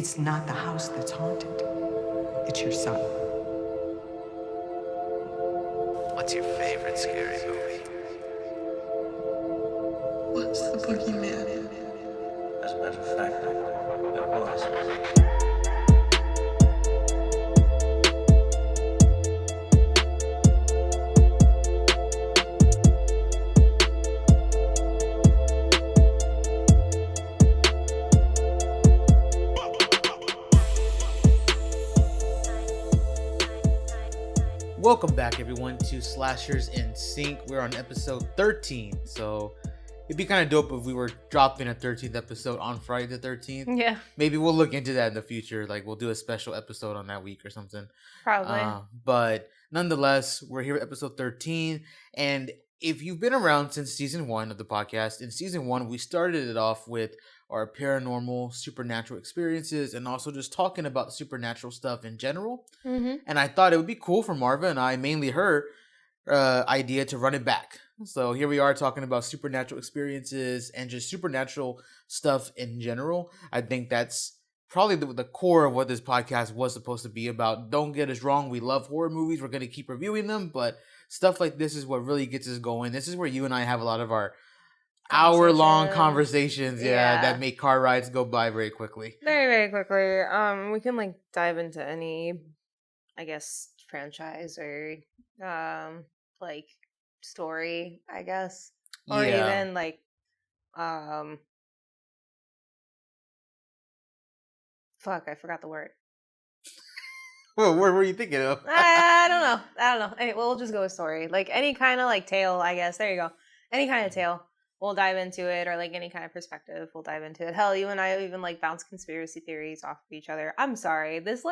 It's not the house that's haunted. It's your son. What's your favorite scary movie? What's the boogeyman? As a matter of fact, it was. Welcome back, everyone, to Slashers in Sync. We're on episode 13, so it'd be kind of dope if we were dropping a 13th episode on Friday the 13th. Yeah, Maybe we'll look into that in the future. Like, we'll do a special episode on that week or something. probably. But nonetheless, we're here at episode 13. And if you've been around since season 1 of the podcast, in season 1, we started it off with our paranormal, supernatural experiences and also just talking about supernatural stuff in general. Mm-hmm. And I thought it would be cool for Marva and I, mainly her, idea to run it back. So here we are talking about supernatural experiences and just supernatural stuff in general. I think that's probably the core of what this podcast was supposed to be about. Don't get us wrong, we love horror movies. We're going to keep reviewing them, but stuff like this is what really gets us going. This is where you and I have a lot of our hour-long conversations, that make car rides go by very quickly. Very, very quickly. We can dive into any, I guess, franchise or story, I guess, or even fuck, I forgot the word. Well, what were you thinking of? I don't know. Anyway, we'll just go with story. Like any kind of tale, I guess. There you go. Any kind of tale. We'll dive into it, or any kind of perspective. We'll dive into it. Hell, you and I even bounce conspiracy theories off of each other. I'm sorry. This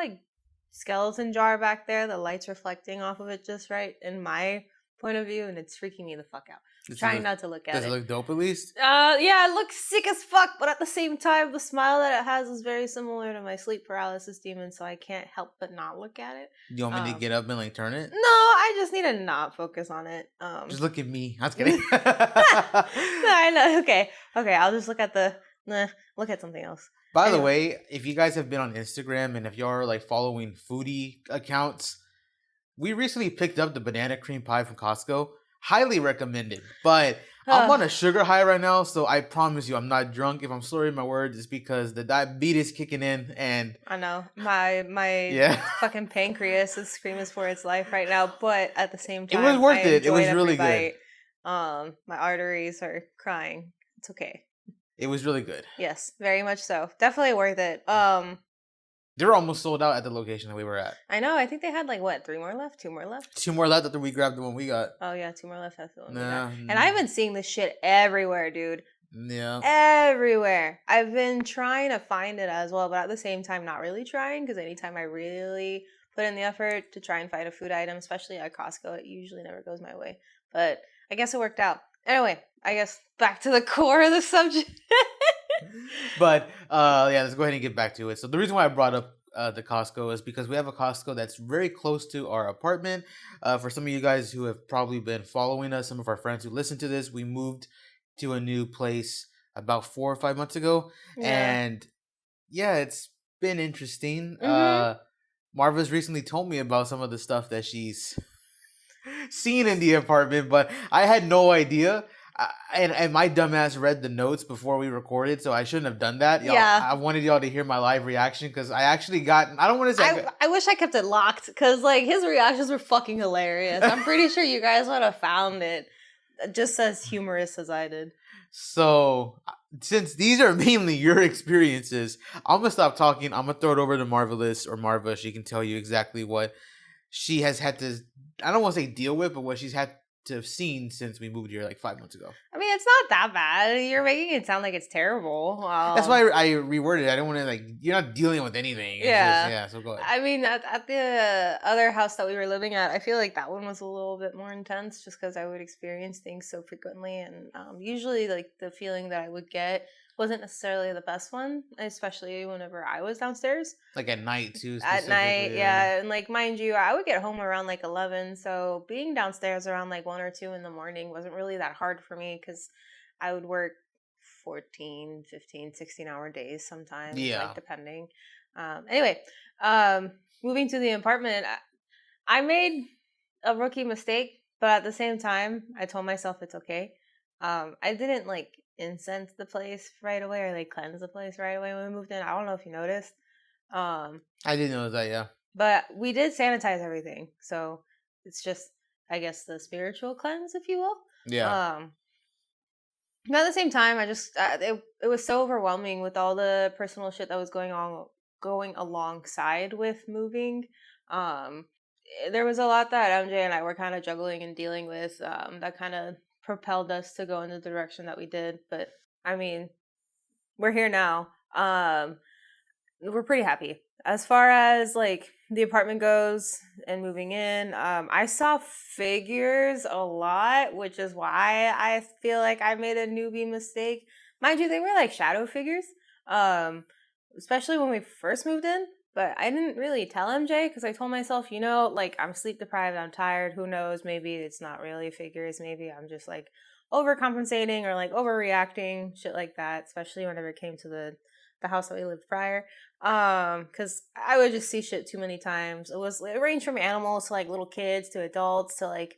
skeleton jar back there, the light's reflecting off of it just right in my point of view, and it's freaking me the fuck out. Trying not to look at it. Does it look dope at least? Yeah, it looks sick as fuck, but at the same time, the smile that it has is very similar to my sleep paralysis demon, so I can't help but not look at it. You want me to get up and turn it? No, I just need to not focus on it. Just look at me. I was kidding. No, I know. Okay, I'll just look at look at something else. By the way, if you guys have been on Instagram and if you are following foodie accounts, we recently picked up the banana cream pie from Costco. Highly recommended. But I'm on a sugar high right now, so I promise you I'm not drunk. If I'm slurring my words, it's because the diabetes kicking in, and I know my fucking pancreas is screaming for its life right now. But at the same time, it was worth it. It was really good. My arteries are crying. It's okay. It was really good. Yes, very much so. Definitely worth it. They're almost sold out at the location that we were at. I know. I think they had 3 more left? 2 more left? 2 more left after we grabbed the one we got. Oh, yeah. 2 more left after the one we got. And I've been seeing this shit everywhere, dude. Yeah. Everywhere. I've been trying to find it as well, but at the same time, not really trying, because anytime I really put in the effort to try and find a food item, especially at Costco, it usually never goes my way. But I guess it worked out. Anyway, I guess back to the core of the subject. But let's go ahead and get back to it. So the reason why I brought up the Costco is because we have a Costco that's very close to our apartment. For some of you guys who have probably been following us, some of our friends who listen to this, we moved to a new place about 4 or 5 months ago. Yeah. And it's been interesting. Mm-hmm. Marva's recently told me about some of the stuff that she's seen in the apartment, but I had no idea. And my dumbass read the notes before we recorded, so I shouldn't have done that. I wanted y'all to hear my live reaction because I actually got. I don't want to say. I wish I kept it locked because his reactions were fucking hilarious. I'm pretty sure you guys would have found it just as humorous as I did. So since these are mainly your experiences, I'm gonna stop talking. I'm gonna throw it over to Marvelous or Marva. She can tell you exactly what she has had to. I don't want to say deal with, but what she's had to have seen since we moved here 5 months ago. I mean, it's not that bad. You're making it sound like it's terrible. That's why I reworded it. I don't want to you're not dealing with anything. It's so go ahead. I mean, at the other house that we were living at, I feel like that one was a little bit more intense just because I would experience things so frequently. And usually the feeling that I would get wasn't necessarily the best one, especially whenever I was downstairs. At night too. At night, yeah. And mind you, I would get home around 11, so being downstairs around 1 or 2 in the morning wasn't really that hard for me because I would work 14, 15, 16-hour days sometimes, Yeah. like depending. Anyway, moving to the apartment, I made a rookie mistake, but at the same time, I told myself it's okay. I didn't like incense the place right away or like cleanse the place right away when we moved in. I don't know if you noticed. I didn't know that, yeah. But we did sanitize everything. So it's just, I guess, the spiritual cleanse, if you will. Yeah. But at the same time, I just it was so overwhelming with all the personal shit that was going alongside with moving. There was a lot that MJ and I were kind of juggling and dealing with that kind of propelled us to go in the direction that we did. But I mean, we're here now. We're pretty happy. As far as like the apartment goes and moving in, I saw figures a lot, which is why I feel like I made a newbie mistake. Mind you, they were like shadow figures, especially when we first moved in. But I didn't really tell MJ because I told myself, like I'm sleep deprived, I'm tired. Who knows? Maybe it's not really figures. Maybe I'm just like overcompensating or like overreacting, shit like that. Especially whenever it came to the house that we lived prior. Because I would just see shit too many times. It ranged from animals to like little kids to adults to like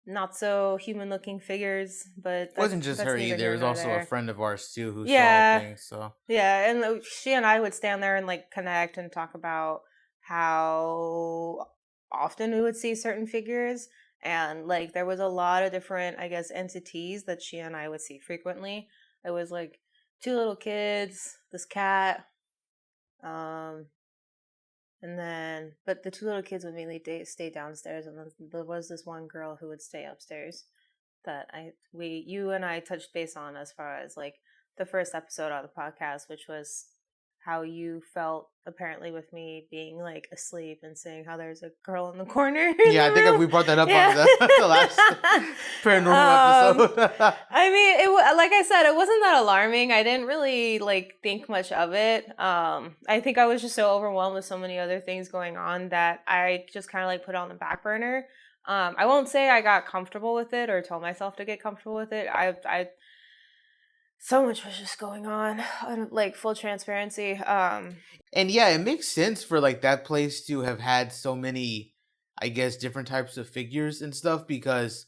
not so human looking figures. But It wasn't just her either. It was also a friend of ours too who saw things. So yeah, and she and I would stand there and like connect and talk about how often we would see certain figures. And like there was a lot of different, I guess, entities that she and I would see frequently. It was like 2 little kids, this cat, and then, but the 2 little kids would mainly stay downstairs, and then there was this one girl who would stay upstairs that you and I touched base on as far as like the first episode of the podcast, which was how you felt apparently with me being like asleep and saying how there's a girl in the corner. Yeah, I think we brought that up on the last paranormal episode. I mean, like I said, it wasn't that alarming. I didn't really like think much of it. I think I was just so overwhelmed with so many other things going on that I just kind of like put it on the back burner. I won't say I got comfortable with it or told myself to get comfortable with it. I so much was just going on, like full transparency. And yeah, it makes sense for like that place to have had so many, I guess, different types of figures and stuff, because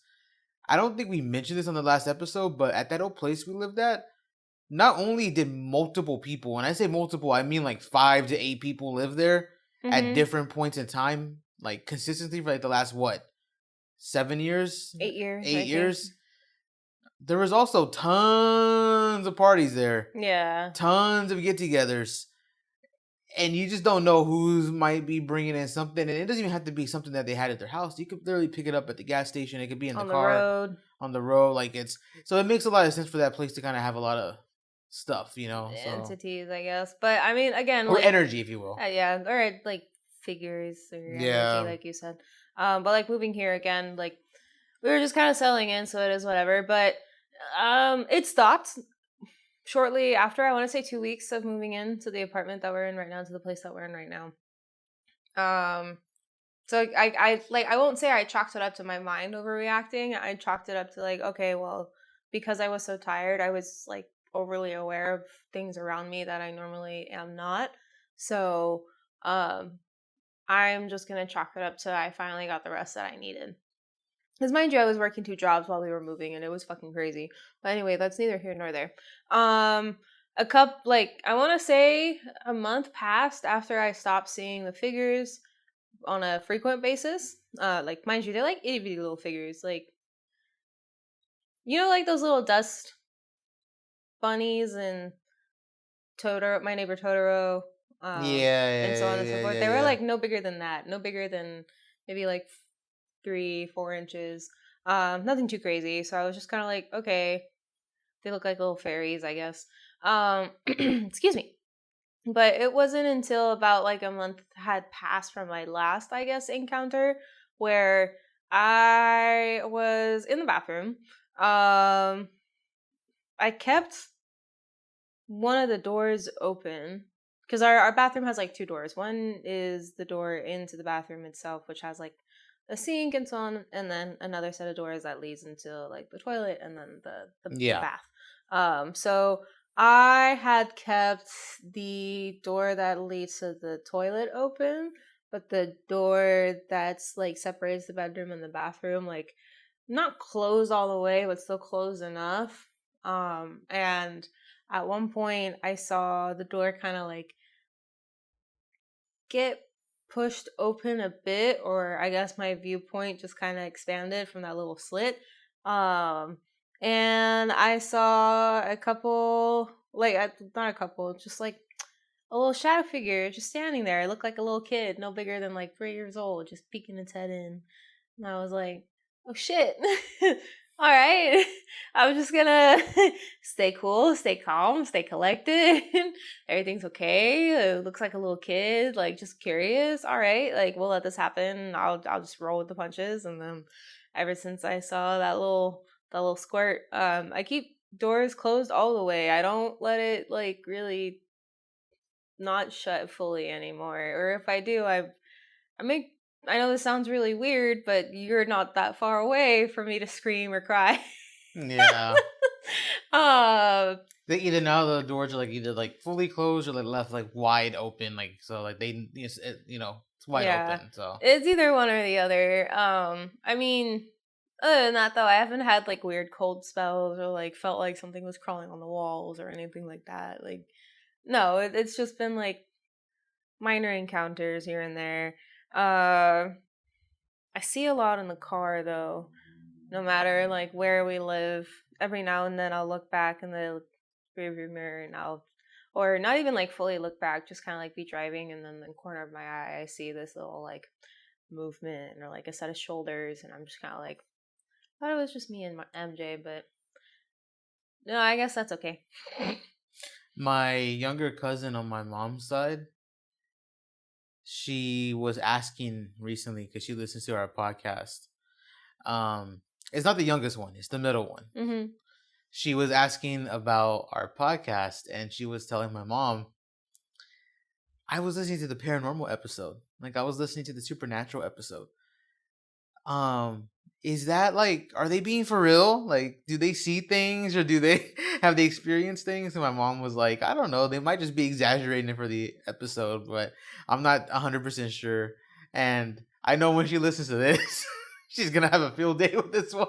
I don't think we mentioned this on the last episode, but at that old place we lived at, not only did multiple people, and I say multiple, I mean like 5 to 8 people live there at different points in time, like consistently for like the last 7 years? 8 years. 8 years. There was also tons of parties there. Yeah. Tons of get-togethers. And you just don't know who's might be bringing in something. And it doesn't even have to be something that they had at their house. You could literally pick it up at the gas station. It could be in the car. On the road. So it makes a lot of sense for that place to kind of have a lot of stuff, So. Entities, I guess. But I mean, again. Or like, energy, if you will. Yeah. Or like figures or energy, like you said. But like moving here again, like we were just kind of settling in, so it is whatever. But it stopped shortly after, I want to say 2 weeks of moving into the apartment that we're in right now, to the place that we're in right now. So I won't say I chalked it up to my mind overreacting. I chalked it up to like, okay, well, because I was so tired, I was like overly aware of things around me that I normally am not. So I'm just gonna chalk it up to I finally got the rest that I needed. Because mind you, I was working 2 jobs while we were moving, and it was fucking crazy. But anyway, that's neither here nor there. I want to say a month passed after I stopped seeing the figures on a frequent basis. Like, mind you, they're like itty bitty little figures. Like, like those little dust bunnies and Totoro, My Neighbor Totoro. And so on and so forth. They were like no bigger than that. No bigger than maybe like 3-4 inches. Nothing too crazy. So I was just kind of like, okay, they look like little fairies, I guess. Excuse me. But it wasn't until about like a month had passed from my last, I guess, encounter where I was in the bathroom. I kept one of the doors open because our bathroom has like 2 doors. One is the door into the bathroom itself, which has like a sink and so on, and then another set of doors that leads into like the toilet and then the bath. So I had kept the door that leads to the toilet open, but the door that's like separates the bedroom and the bathroom, like not closed all the way, but still closed enough. And at one point I saw the door kind of like get pushed open a bit, or I guess my viewpoint just kind of expanded from that little slit. Um, and I saw a couple, like not a couple, just like a little shadow figure just standing there. It looked like a little kid, no bigger than like 3 years old, just peeking its head in. And I was like, oh shit. All right. I'm just gonna stay cool, stay calm, stay collected. Everything's okay. It looks like a little kid, like just curious. All right, like we'll let this happen. I'll just roll with the punches. And then ever since I saw that little squirt, I keep doors closed all the way. I don't let it like really not shut fully anymore. Or if I do, I make I know this sounds really weird, but you're not that far away for me to scream or cry. Yeah. uh They either now the doors are like either like fully closed or like left like wide open, like so like it's wide yeah. open. So It's either one or the other. I mean, other than that though, I haven't had like weird cold spells or like felt like something was crawling on the walls or anything like that. Like no, it's just been like minor encounters here and there. I see a lot in the car though. No matter like where we live, every now and then I'll look back in the rearview mirror and or not even like fully look back, just kind of like be driving, and then in the corner of my eye I see this little like movement or like a set of shoulders, and I'm just kind of like, thought it was just me and my MJ, but no, I guess that's okay. my younger cousin on my mom's side, she was asking recently because she listens to our podcast. It's not the youngest one; it's the middle one. Mm-hmm. She was asking about our podcast, and she was telling my mom, I was listening to the paranormal episode. Like I was listening to the supernatural episode. Um, is that like, are they being for real? Like, do they see things or do they have they experienced things? And my mom was like, I don't know. They might just be exaggerating it for the episode, but I'm not 100% sure. And I know when she listens to this, she's gonna have a field day with this one.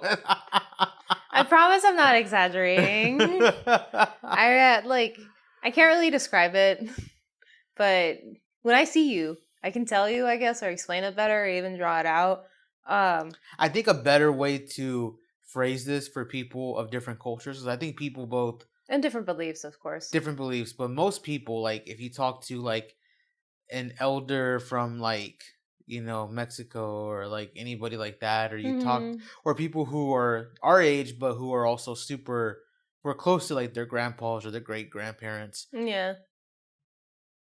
I promise I'm not exaggerating. I can't really describe it, but when I see you, I can tell you, I guess, or explain it better, or even draw it out. I think a better way to phrase this for people of different cultures is I think people both And different beliefs, of course. different beliefs, but most people, like if you talk to like an elder from like Mexico or like anybody like that, or you talk Mhm. or people who are our age but who are also super we're close to like their grandpas or their great grandparents, Yeah.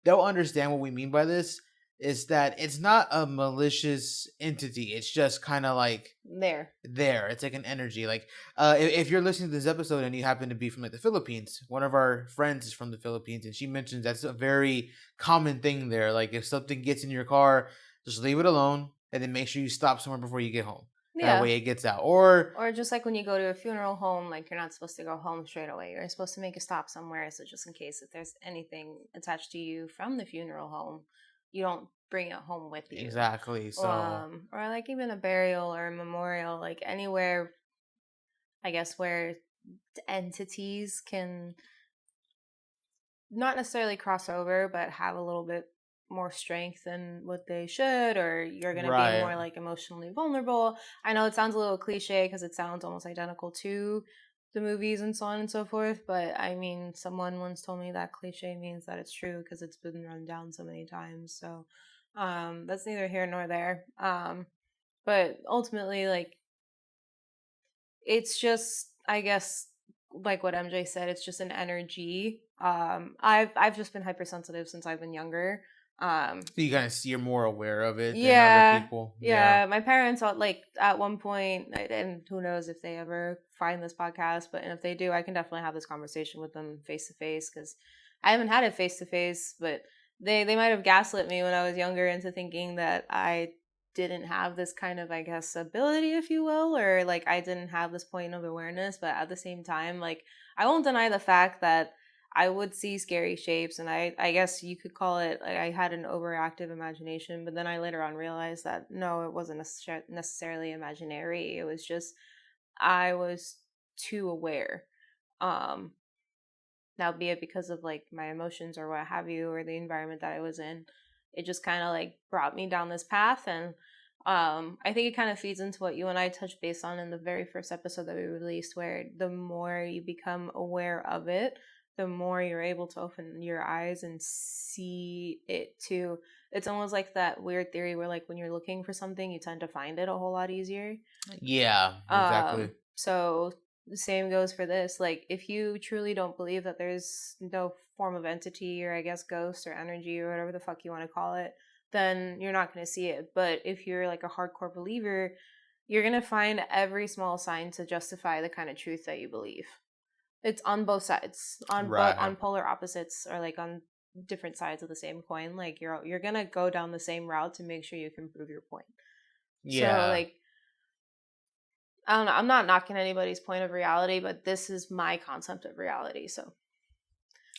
they'll understand what we mean by this is that it's not a malicious entity. It's just kind of like There. it's like an energy. Like if you're listening to this episode and you happen to be from like the Philippines, one of our friends is from the Philippines, and she mentions that's a very common thing there. Like if something gets in your car, just leave it alone and then make sure you stop somewhere before you get home. Yeah. That way it gets out. Or Or just like when you go to a funeral home, like you're not supposed to go home straight away. You're supposed to make a stop somewhere. So just in case if there's anything attached to you from the funeral home, you don't bring it home with you. exactly. So Or like even a burial or a memorial, like anywhere, I guess, where entities can not necessarily cross over, but have a little bit more strength than what they should, or you're going to be more right. like emotionally vulnerable. I know it sounds a little cliche because it sounds almost identical to the movies and so on and so forth, but I mean, someone once told me that cliche means that it's true because it's been run down so many times. So that's neither here nor there. But ultimately, like, it's just, I guess, like what MJ said, it's just an energy. I've just been hypersensitive since I've been younger. So you kind of you're more aware of it than Yeah, other people. yeah. My parents like at one point, and who knows if they ever find this podcast, but and if they do, I can definitely have this conversation with them face to face because I haven't had it face to face, but they might have gaslit me when I was younger into thinking that I didn't have this kind of, I guess, ability, if you will, or like I didn't have this point of awareness. But at the same time, like I won't deny the fact that I would see scary shapes, and I guess you could call it like I had an overactive imagination. But then I later on realized that no, it wasn't necessarily imaginary. It was just I was too aware. Um, Now, be it because of like my emotions or what have you, or the environment that I was in, it just kind of like brought me down this path. And I think it kind of feeds into what you and I touched base on in the very first episode that we released, where the more you become aware of it, the more you're able to open your eyes and see it too. It's almost like that weird theory where like when you're looking for something, you tend to find it a whole lot easier. Yeah, exactly. So the same goes for this. Like, if you truly don't believe that there's no form of entity, or I guess ghost or energy or whatever the fuck you want to call it, then you're not going to see it. But if you're like a hardcore believer, you're going to find every small sign to justify the kind of truth that you believe. It's on both sides, Right. on polar opposites, or like on different sides of the same coin. Like you're going to go down the same route to make sure you can prove your point. Yeah. So like, I don't know, I'm not knocking anybody's point of reality, but this is my concept of reality. So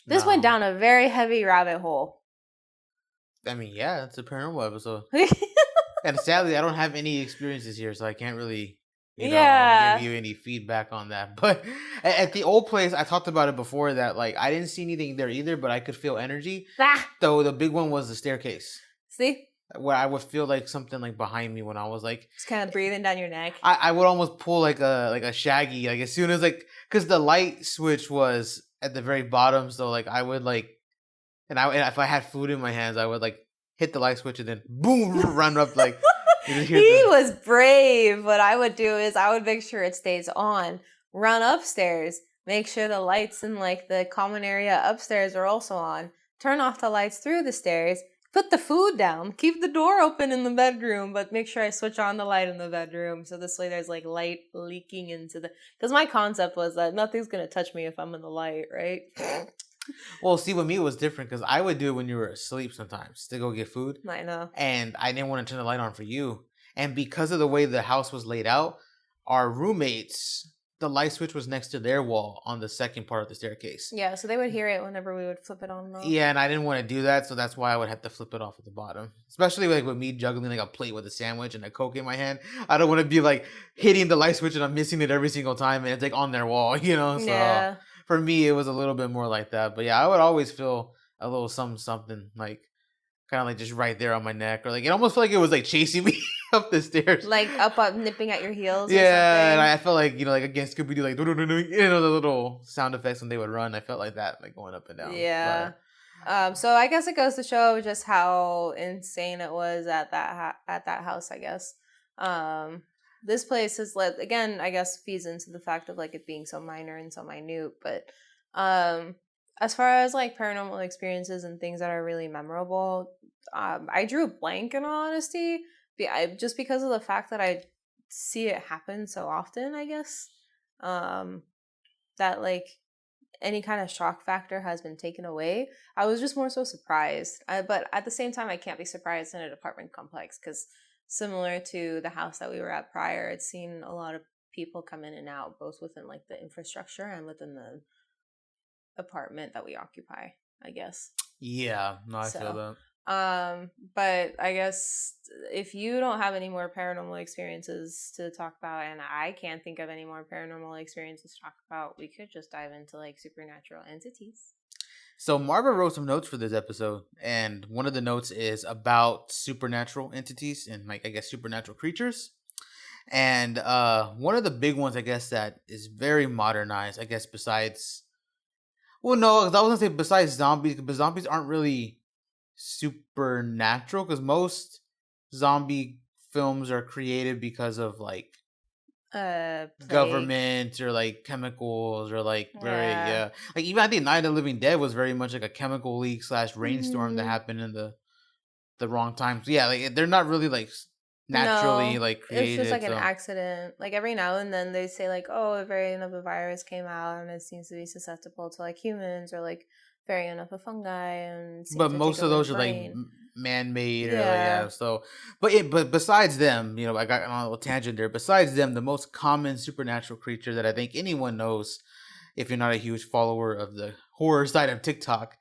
this went No. down a very heavy rabbit hole. I mean, yeah, it's a paranormal episode. And sadly, I don't have any experiences here, so I can't really, Yeah. give you any feedback on that. But at the old place, I talked about it before that, like, I didn't see anything there either, but I could feel energy. Ah, Though the big one was the staircase, see? where I would feel like something like behind me when I was like, Just kind of breathing down your neck. I would almost pull like a Shaggy, like as soon as like, because the light switch was at the very bottom, so like I would like, and if I had food in my hands, I would like hit the light switch and then boom, run up like. He was brave. What I would do is I would make sure it stays on, run upstairs, make sure the lights in like the common area upstairs are also on, turn off the lights through the stairs, put the food down, keep the door open in the bedroom, but make sure I switch on the light in the bedroom. So this way there's like light leaking into the, because my concept was that nothing's going to touch me if I'm in the light, right? Well, see, with me it was different because I would do it when you were asleep sometimes to go get food. I know. And I didn't want to turn the light on for you. And because of the way the house was laid out, our roommates, the light switch was next to their wall on the second part of the staircase. Yeah, so they would hear it whenever we would flip it on and off. Yeah, and I didn't want to do that, so that's why I would have to flip it off at the bottom. Especially like with me juggling like a plate with a sandwich and a Coke in my hand. I don't want to be like hitting the light switch and I'm missing it every single time and it's like on their wall, So Yeah. for me, it was a little bit more like that. But yeah, I would always feel a little something like kind of like just right there on my neck, or like it almost felt like it was like chasing me up the stairs, Like up nipping at your heels. Yeah, or something. and I felt like like against Scooby Doo, like the little sound effects when they would run. I felt like that, like going up and down. Yeah. So I guess it goes to show just how insane it was at that house. I guess. This place is again, I guess, feeds into the fact of like it being so minor and so minute. But as far as like paranormal experiences and things that are really memorable, I drew a blank in all honesty. Just because of the fact that I see it happen so often, I guess. That like any kind of shock factor has been taken away. I was just more so surprised. But at the same time, I can't be surprised in an apartment complex because similar to the house that we were at prior, it's seen a lot of people come in and out, both within like the infrastructure and within the apartment that we occupy, I guess. Yeah, no, I feel that. But I guess if you don't have any more paranormal experiences to talk about, and I can't think of any more paranormal experiences to talk about, we could just dive into like supernatural entities. So Marva wrote some notes for this episode, and one of the notes is about supernatural entities and like I guess supernatural creatures. And one of the big ones, I guess, that is very modernized, I guess, besides, well, no, I was gonna say besides zombies, but zombies aren't really supernatural because most zombie films are created because of like government or like chemicals or like very like even I think Night of the Living Dead was very much like a chemical leak / rainstorm that happened in the wrong time. So yeah, like they're not really like naturally like created. It's just like an accident. Like every now and then they say like, oh, a variant of a virus came out and it seems to be susceptible to like humans, or like variant of a fungi, and but most of those are like man-made or Yeah. but besides them, I got on a little tangent there. Besides them, the most common supernatural creature that I think anyone knows, if you're not a huge follower of the horror side of TikTok,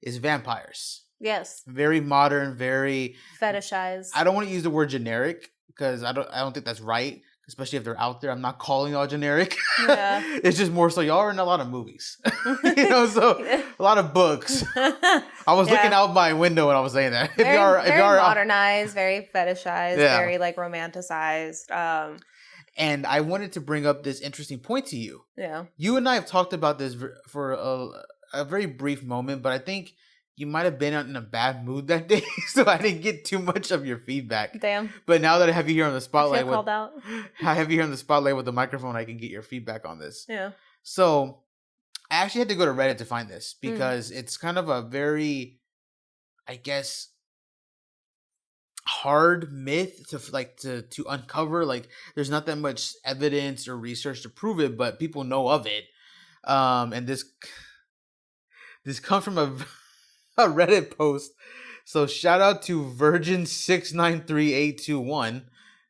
is vampires. Yes. Very modern, very Fetishized. I don't want to use the word generic because I don't think that's right, especially if they're out there. I'm not calling y'all generic. Yeah. It's just more so y'all are in a lot of movies. So a lot of books. I was looking out my window when I was saying that. Very modernized, very fetishized, very like romanticized. And I wanted to bring up this interesting point to you. Yeah. You and I have talked about this for a very brief moment, but I think you might have been in a bad mood that day, so I didn't get too much of your feedback. Damn. But now that I have you here on the spotlight, I have you here on the spotlight with the microphone, I can get your feedback on this. Yeah. So I actually had to go to Reddit to find this because it's kind of a very, I guess, hard myth to uncover. Like, there's not that much evidence or research to prove it, but people know of it. And this comes from a Reddit post. So shout out to Virgin693821.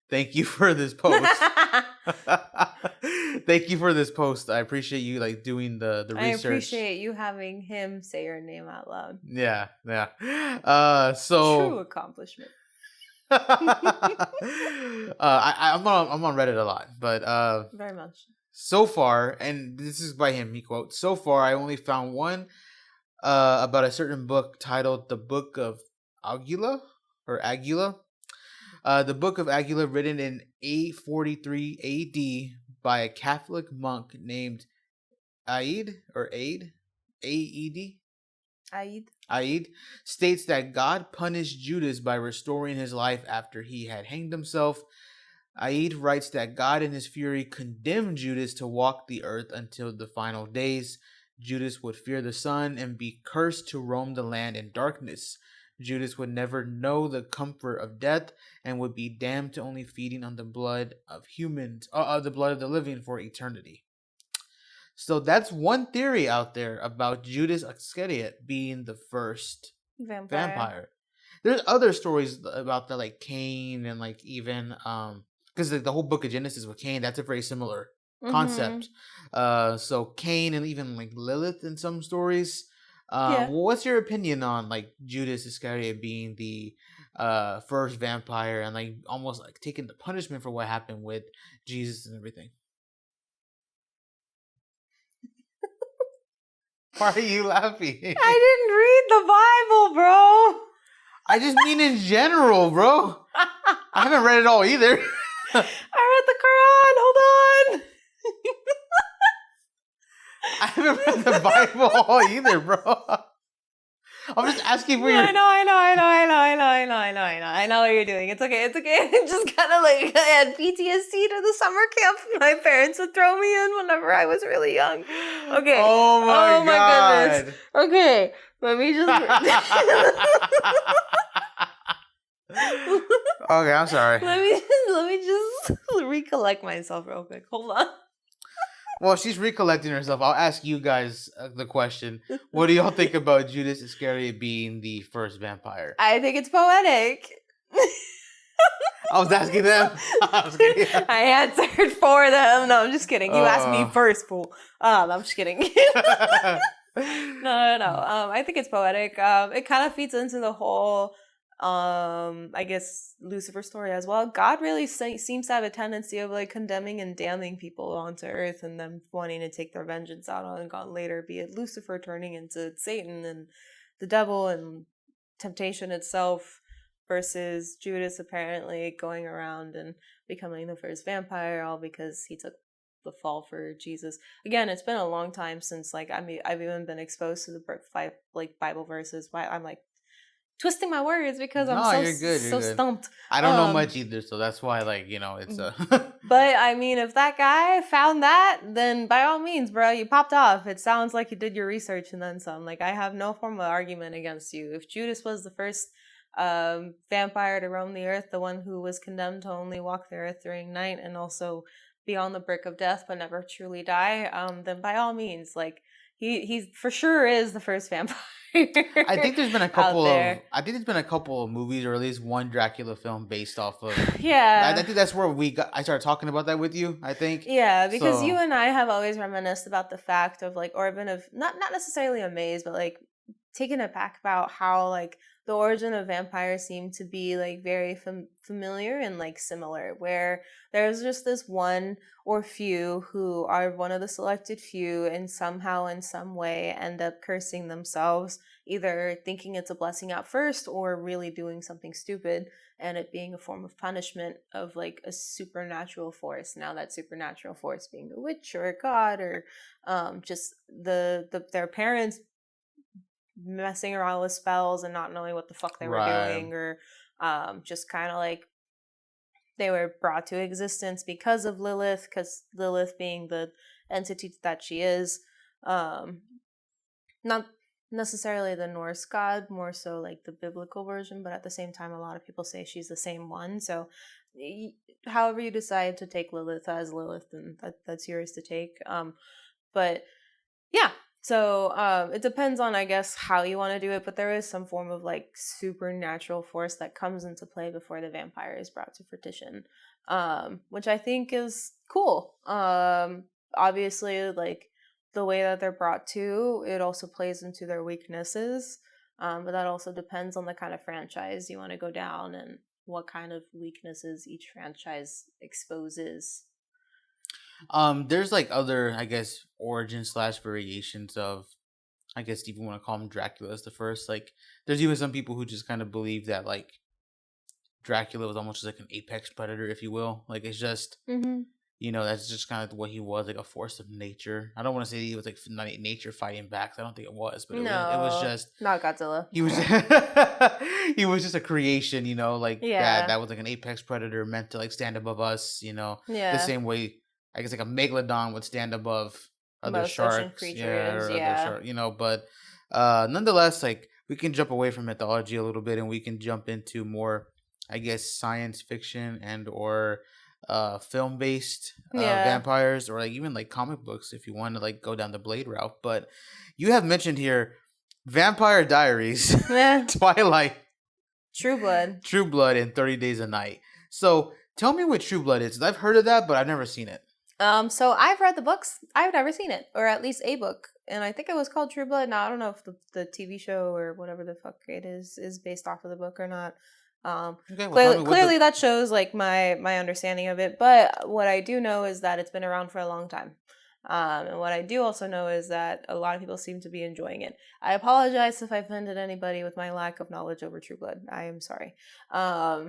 Thank you for this post. Thank you for this post. I appreciate you doing the research. I appreciate you having him say your name out loud. Yeah. True accomplishment. I'm on Reddit a lot, but very much. So far, and this is by him, he quotes, "So far I only found one about a certain book titled The Book of Agula, or Agula. The Book of Agula, written in 843 AD by a Catholic monk named Aed, Aed, states that God punished Judas by restoring his life after he had hanged himself. Aed writes that God in his fury condemned Judas to walk the earth until the final days. Judas would fear the sun and be cursed to roam the land in darkness. Judas would never know the comfort of death and would be damned to only feeding on the blood of humans, the blood of the living for eternity." So that's one theory out there about Judas Iscariot being the first vampire. There's other stories about that, like Cain and even because the whole book of Genesis with Cain, that's a very similar concept. So Cain and even Lilith in some stories. What's your opinion on Judas Iscariot being the first vampire and almost taking the punishment for what happened with Jesus and everything? Why are you laughing? I didn't read the Bible, bro. I just mean in general, bro. I haven't read it all either. I read the Quran. Hold on. I haven't read the Bible all either, bro. I'm just asking for your... I know what you're doing. It's okay. Just kind of I had PTSD to the summer camp my parents would throw me in whenever I was really young. Okay. Oh my God. Goodness. Okay. Let me just... Okay, I'm sorry. Let me just recollect myself real quick. Hold on. Well, she's recollecting herself. I'll ask you guys the question. What do y'all think about Judas Iscariot being the first vampire? I think it's poetic. I was asking them. I answered for them. No, I'm just kidding. You asked me first, fool. I'm just kidding. No. I think it's poetic. It kind of feeds into the whole, I guess, Lucifer story as well. God really seems to have a tendency of condemning and damning people onto earth and them wanting to take their vengeance out on God later, be it Lucifer turning into Satan and the devil and temptation itself, versus Judas apparently going around and becoming the first vampire, all because he took the fall for Jesus. Again, it's been a long time since I've even been exposed to the Bible verses. Why I'm twisting my words because I'm you're good. stumped. I don't know much either, so that's why it's But I mean, if that guy found that, then by all means, bro, you popped off. It sounds like you did your research and then some. I have no form of argument against you. If Judas was the first vampire to roam the earth, the one who was condemned to only walk the earth during night and also be on the brink of death but never truly die, then by all means, he for sure is the first vampire. I think there's been a out couple of there. I think there's been a couple of movies or at least one Dracula film based off of. I Yeah. think that's where I started talking about that with you. I think Yeah, because you so. and I have always reminisced about the fact of like, or been of not necessarily amazed, but like taken aback about how like the origin of vampires seem to be like very familiar and like similar, where there's just this one or few who are one of the selected few and somehow in some way end up cursing themselves, either thinking it's a blessing at first or really doing something stupid and it being a form of punishment of like a supernatural force. Now that supernatural force being a witch or a god or just their parents messing around with spells and not knowing what the fuck they were Right. doing, or just kind of like they were brought to existence because of Lilith, because Lilith being the entity that she is, um, not necessarily the Norse god, more so like the biblical version, but at the same time, a lot of people say she's the same one. So, however you decide to take Lilith as Lilith, then that's yours to take. But yeah, so it depends on, I guess, how you want to do it, but there is some form of like supernatural force that comes into play before the vampire is brought to fruition, which I think is cool. Obviously, like the way that they're brought to, it also plays into their weaknesses, but that also depends on the kind of franchise you want to go down and what kind of weaknesses each franchise exposes. There's like other, I guess, origin slash variations of, I guess, if you want to call him Dracula as the first. Like, there's even some people who just kind of believe that like Dracula was almost just like an apex predator, if you will. Like, it's just Mm-hmm. that's just kind of what he was, like a force of nature. I don't want to say he was like nature fighting back. I don't think it was, but it was No, just not Godzilla. he was he was just a creation, like that Yeah. that was like an apex predator meant to like stand above us, the Yeah. same way I guess like a megalodon would stand above other Most ocean sharks, yeah, creatures, or other yeah. shark, but nonetheless, like we can jump away from mythology a little bit and we can jump into more, I guess, science fiction and or film based Yeah. vampires, or like even like comic books if you want to like go down the Blade route. But you have mentioned here Vampire Diaries, Yeah. Twilight, True Blood. True Blood, and 30 Days a Night. So tell me what True Blood is. 'Cause I've heard of that, but I've never seen it. So I've read the books. I've never seen it, or at least a book, and I think it was called True Blood. Now I don't know if the TV show or whatever the fuck it is based off of the book or not. Okay, well tell me what Clearly the that shows like my understanding of it. But what I do know is that it's been around for a long time. And what I do also know is that a lot of people seem to be enjoying it. I apologize if I offended anybody with my lack of knowledge over True Blood. I am sorry. I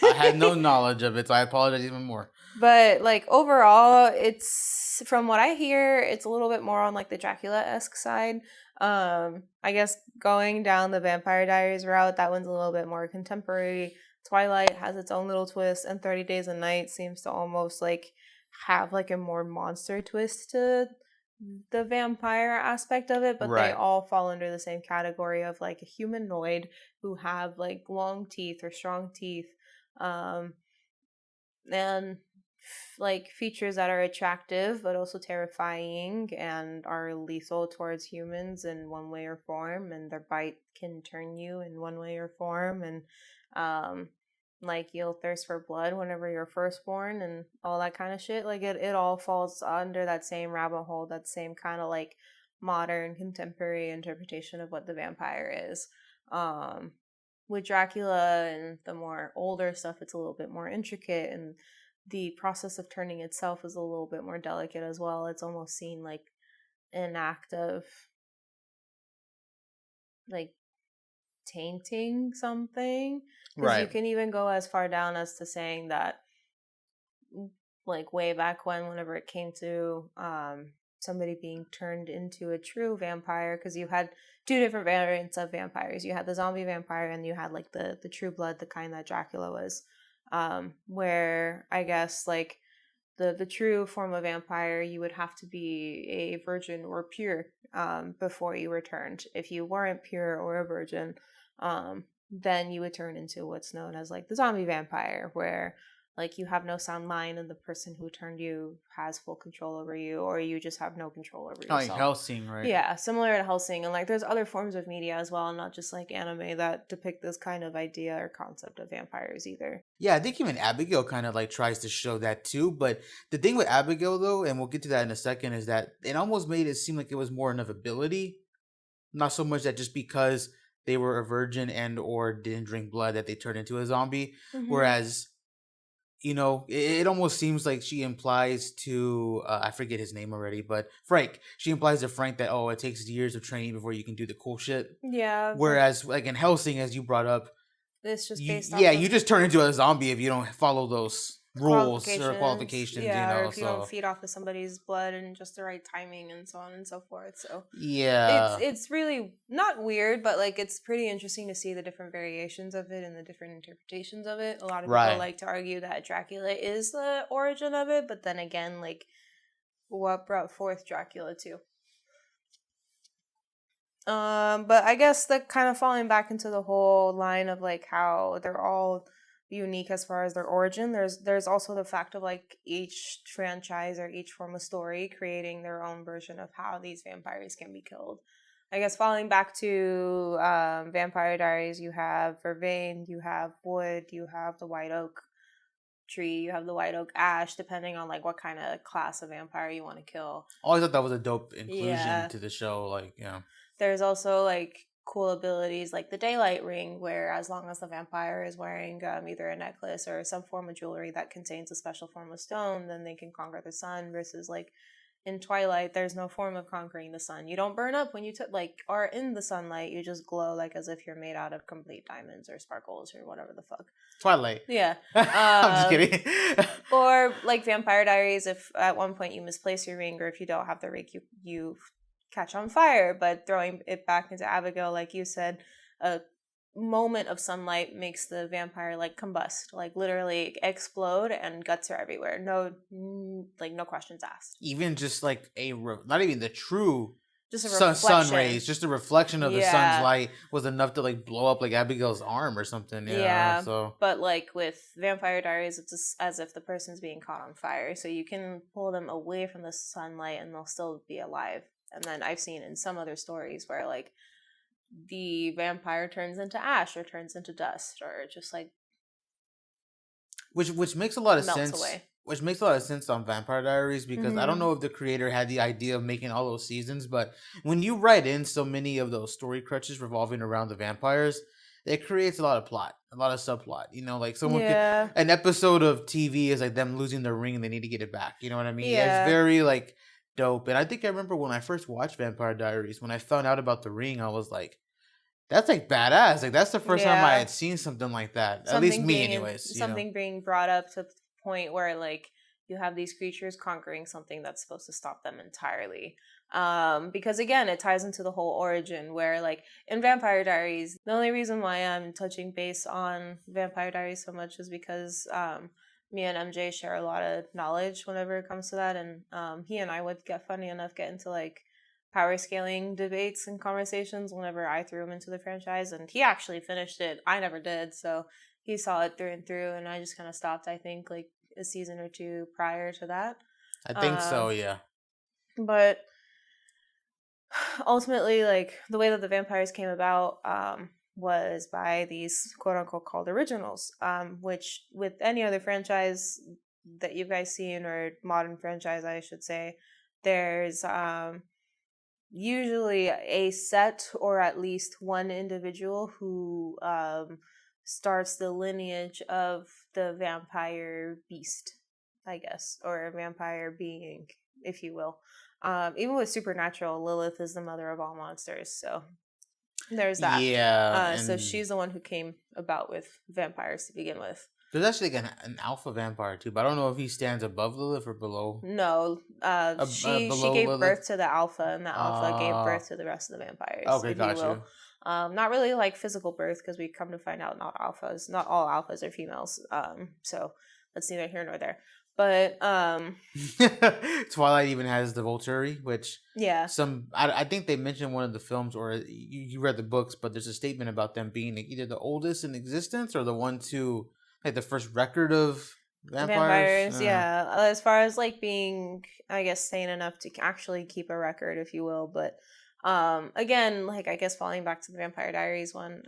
had no knowledge of it, so I apologize even more. But like overall, it's from what I hear, it's a little bit more on like the Dracula-esque side. I guess going down the Vampire Diaries route, that one's a little bit more contemporary. Twilight has its own little twist, and 30 Days a Night seems to almost like have like a more monster twist to the vampire aspect of it, but they Right. all fall under the same category of like a humanoid who have like long teeth or strong teeth. Um, and like features that are attractive but also terrifying and are lethal towards humans in one way or form, and their bite can turn you in one way or form, and um like you'll thirst for blood whenever you're firstborn and all that kind of shit. Like it all falls under that same rabbit hole, that same kind of like modern contemporary interpretation of what the vampire is. With Dracula and the more older stuff, it's a little bit more intricate, and the process of turning itself is a little bit more delicate as well. It's almost seen like an act of like tainting something, because you Right. can even go as far down as to saying that like way back when, whenever it came to somebody being turned into a true vampire, because you had two different variants of vampires. You had the zombie vampire and you had like the true blood, the kind that Dracula was, where I guess like the true form of vampire, you would have to be a virgin or pure before you were turned. If you weren't pure or a virgin, then you would turn into what's known as like the zombie vampire, where like you have no sound mind and the person who turned you has full control over you, or you just have no control over yourself. Like Hellsing, right? Yeah, similar to Hellsing. And like there's other forms of media as well, not just like anime, that depict this kind of idea or concept of vampires either. Yeah, I think even Abigail kind of like tries to show that too. But the thing with Abigail though, and we'll get to that in a second, is that it almost made it seem like it was more an ability, not so much that just because they were a virgin and or didn't drink blood that they turned into a zombie. Whereas, it almost seems like she implies to I forget his name already, but Frank. She implies to Frank that it takes years of training before you can do the cool shit. Yeah. Whereas like in Hellsing, as you brought up, it's just based you just turn into a zombie if you don't follow those rules or qualifications. Yeah, or if you don't feed off of somebody's blood in just the right timing and so on and so forth. So yeah, it's really not weird, but like it's pretty interesting to see the different variations of it and the different interpretations of it. A lot of people like to argue that Dracula is the origin of it, but then again, like what brought forth Dracula too? But I guess that kind of falling back into the whole line of like how they're all unique as far as their origin. There's also the fact of like each franchise or each form of story creating their own version of how these vampires can be killed. I guess falling back to Vampire Diaries, you have Vervain, you have wood, you have the white oak tree, you have the white oak ash, depending on like what kind of class of vampire you want to kill. I always thought that was a dope inclusion to the show. Like, yeah. There's also like cool abilities like the daylight ring, where as long as the vampire is wearing either a necklace or some form of jewelry that contains a special form of stone, then they can conquer the sun. Versus like in Twilight, there's no form of conquering the sun. You don't burn up when you are in the sunlight. You just glow like as if you're made out of complete diamonds or sparkles or whatever the fuck. Twilight. Yeah. I'm just kidding. Or like Vampire Diaries, if at one point you misplace your ring, or if you don't have the ring, you catch on fire. But throwing it back into Abigail, like you said, a moment of sunlight makes the vampire like combust, like literally explode, and guts are everywhere. No questions asked. Even just like not even the true just a sun rays, just a reflection of the sun's light was enough to like blow up like Abigail's arm or something. Yeah. So, but like with Vampire Diaries, it's just as if the person's being caught on fire, so you can pull them away from the sunlight and they'll still be alive. And then I've seen in some other stories where like the vampire turns into ash or turns into dust or just like which makes a lot of sense. Away. Which makes a lot of sense on Vampire Diaries, because I don't know if the creator had the idea of making all those seasons, but when you write in so many of those story crutches revolving around the vampires, it creates a lot of plot, a lot of subplot. Like someone an episode of TV is like them losing their ring and they need to get it back. You know what I mean? Yeah. It's very like dope. And I think I remember when I first watched Vampire Diaries, when I found out about the ring, I was like, that's like badass. Like that's the first time I had seen something like that. At least me anyways. Something being brought up to the point where like you have these creatures conquering something that's supposed to stop them entirely. Because again, it ties into the whole origin where like in Vampire Diaries, the only reason why I'm touching base on Vampire Diaries so much is because me and MJ share a lot of knowledge whenever it comes to that, and he and I would get into like power scaling debates and conversations whenever I threw him into the franchise, and he actually finished it. I never did, so he saw it through and through, and I just kind of stopped, I think, like a season or two prior to that. I think so, yeah. But ultimately, like, the way that the vampires came about was by these quote-unquote called originals, which with any other franchise that you guys seen, or modern franchise, I should say, there's usually a set or at least one individual who starts the lineage of the vampire beast, I guess, or a vampire being, if you will. Even with Supernatural, Lilith is the mother of all monsters, so there's that. Yeah. So she's the one who came about with vampires to begin with. There's actually like an alpha vampire too, but I don't know if he stands above Lilith or below. No, she gave birth to the alpha, and the alpha gave birth to the rest of the vampires. Okay, got you. Not really like physical birth, because we come to find out not all alphas are females. So that's neither here nor there. But Twilight even has the Volturi, which I think they mentioned one of the films, or you read the books, but there's a statement about them being either the oldest in existence or the ones who like the first record of vampires. Yeah. As far as like being, I guess, sane enough to actually keep a record, if you will. But again, like I guess falling back to the Vampire Diaries one,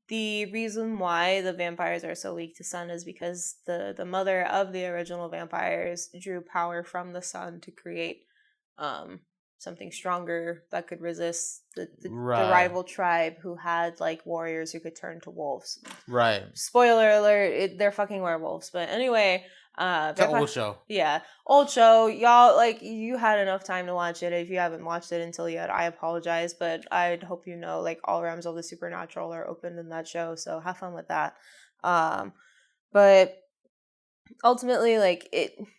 the reason why the vampires are so weak to sun is because the mother of the original vampires drew power from the sun to create um something stronger that could resist the Right. rival tribe who had like warriors who could turn to wolves. Right. Spoiler alert, they're fucking werewolves. But anyway, It's an old show. yeah, old show. Y'all, like, you had enough time to watch it. If you haven't watched it until yet, I apologize, but I'd hope you know, like, all realms of the supernatural are open in that show, so have fun with that. But ultimately, like,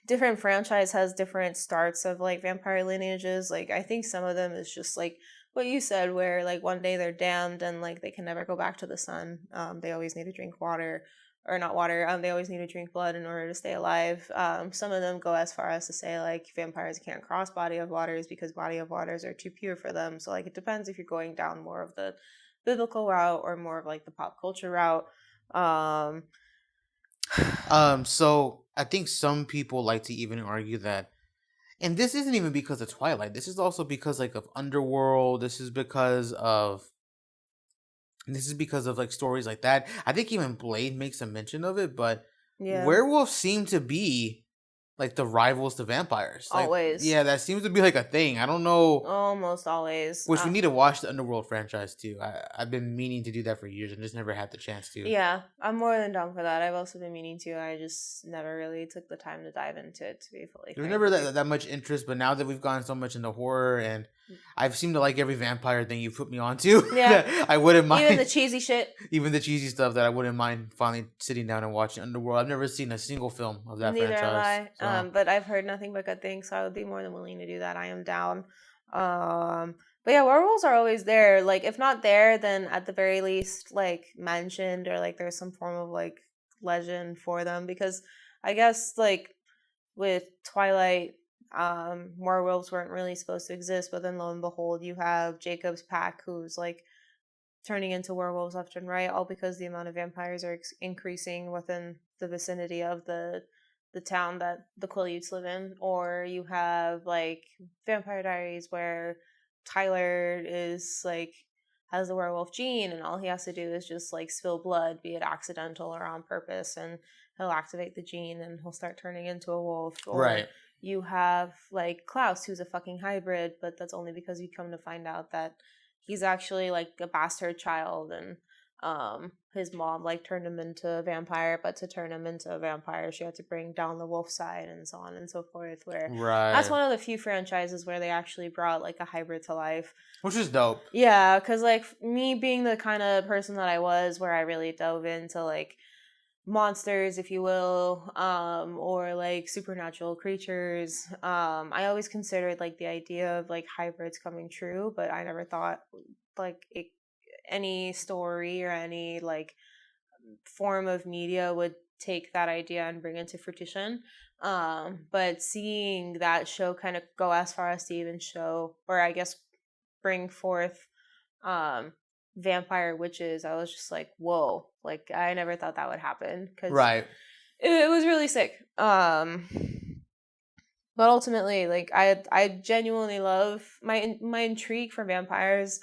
different franchise has different starts of like vampire lineages. Like, I think some of them is just like what you said, where like one day they're damned and like they can never go back to the sun. They always need to drink water, or not water. They always need to drink blood in order to stay alive. Some of them go as far as to say like vampires can't cross body of waters because body of waters are too pure for them. So like it depends if you're going down more of the biblical route or more of like the pop culture route. So I think some people like to even argue that, and this isn't even because of Twilight. This is also because like of Underworld. This is because of like stories like that. I think even Blade makes a mention of it, but Yeah. werewolves seem to be like the rivals to vampires. Like, Always. yeah, that seems to be like a thing. I don't know. Almost always. Which we need to watch the Underworld franchise too. I've been meaning to do that for years and just never had the chance to. Yeah, I'm more than down for that. I've also been meaning to. I just never really took the time to dive into it, to be fully There's frank. never that much interest, but now that we've gone so much into horror and I've seemed to like every vampire thing you put me onto. Yeah. I wouldn't mind. Even the cheesy shit. Even the cheesy stuff that I wouldn't mind finally sitting down and watching Underworld. I've never seen a single film of that Neither franchise. have I. But I've heard nothing but good things, so I would be more than willing to do that. I am down. But yeah, werewolves are always there. Like, if not there, then at the very least, like, mentioned, or like there's some form of like legend for them. Because I guess like with Twilight, werewolves weren't really supposed to exist, but then lo and behold, you have Jacob's pack, who's like turning into werewolves left and right, all because the amount of vampires are increasing within the vicinity of the town that the Quileutes live in. Or you have like Vampire Diaries, where Tyler is like has the werewolf gene, and all he has to do is just like spill blood, be it accidental or on purpose, and he'll activate the gene and he'll start turning into a wolf. Or right. You have like Klaus, who's a fucking hybrid, but that's only because you come to find out that he's actually like a bastard child, and his mom like turned him into a vampire, but to turn him into a vampire she had to bring down the wolf side, and so on and so forth. Where that's one of the few franchises where they actually brought like a hybrid to life, which is dope. Yeah, because like me being the kind of person that I was, where I really dove into like monsters, if you will, or like supernatural creatures, I always considered like the idea of like hybrids coming true, but I never thought like any story or any like form of media would take that idea and bring it to fruition. But seeing that show kind of go as far as to even show, or I guess bring forth vampire witches, I was just like, whoa, like I never thought that would happen, because right, it was really sick. But ultimately, like I genuinely love my intrigue for vampires.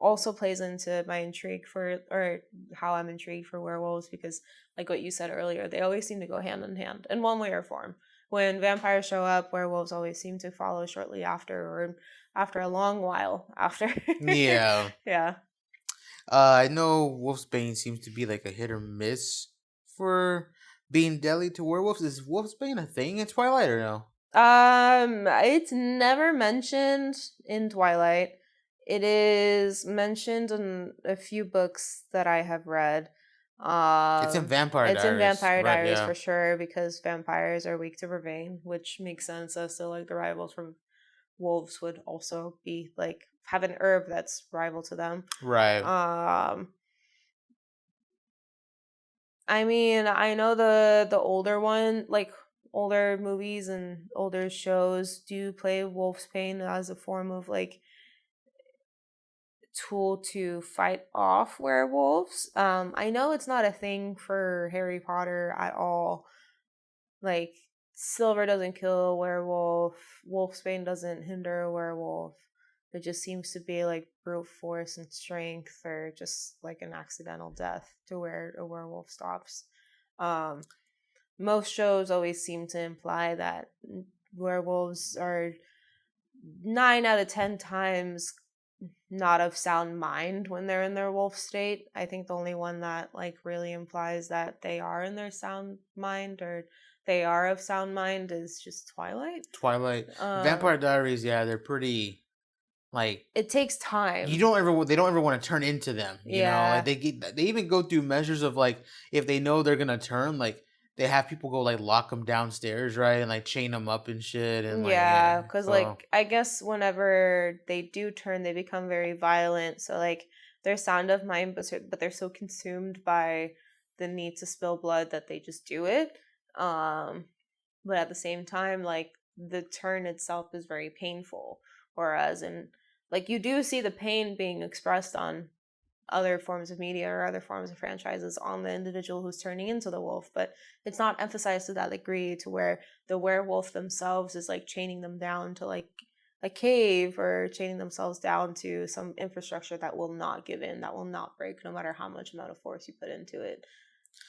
Also plays into my intrigue for, or how I'm intrigued for werewolves, because like what you said earlier, they always seem to go hand in hand in one way or form. When vampires show up, werewolves always seem to follow shortly after, or after a long while after. Yeah. Yeah. I know Wolfsbane seems to be like a hit or miss for being deadly to werewolves. Is Wolfsbane a thing in Twilight or no? It's never mentioned in Twilight. It is mentioned in a few books that I have read. It's in Vampire Diaries. It's in Vampire Diaries, yeah. for sure, because vampires are weak to vervain, which makes sense as to like the rivals from wolves would also be like have an herb that's rival to them. Right. I mean, I know the older one, like older movies and older shows do play wolfsbane as a form of like tool to fight off werewolves. I know it's not a thing for Harry Potter at all. Like, silver doesn't kill a werewolf, wolfsbane doesn't hinder a werewolf. It just seems to be like brute force and strength, or just like an accidental death to where a werewolf stops. Um, Most shows always seem to imply that werewolves are 9 out of 10 times not of sound mind when they're in their wolf state. I think the only one that like really implies that they are in their sound mind, or they are of sound mind, is just Twilight. Vampire Diaries, yeah, they're pretty like It takes time. they don't ever want to turn into them. You know, Yeah. like they even go through measures of like if they know they're gonna turn, like they have people go like lock them downstairs, right, and like chain them up and shit, and like Yeah, because so like I guess whenever they do turn, they become very violent. So like they're sound of mind, but they're so consumed by the need to spill blood that they just do it. But at the same time, like the turn itself is very painful. Whereas in like you do see the pain being expressed on other forms of media or other forms of franchises on the individual who's turning into the wolf, but it's not emphasized to that degree to where the werewolf themselves is like chaining them down to like a cave, or chaining themselves down to some infrastructure that will not give in, that will not break, no matter how much amount of force you put into it.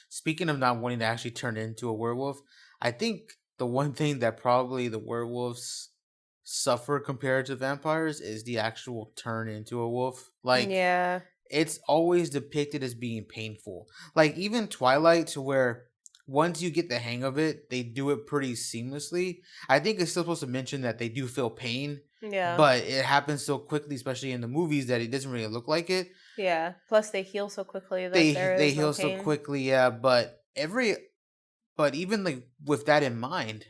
speaking of not wanting to actually turn into a werewolf, I think the one thing that probably the werewolves suffer compared to vampires is the actual turn into a wolf. Like Yeah. it's always depicted as being painful. Like even Twilight, to where once you get the hang of it, they do it pretty seamlessly. I think it's still supposed to mention that they do feel pain, Yeah. but it happens so quickly, especially in the movies, that it doesn't really look like it. Yeah. Plus they heal so quickly that They there they is no heal so pain. quickly, yeah. But even like with that in mind,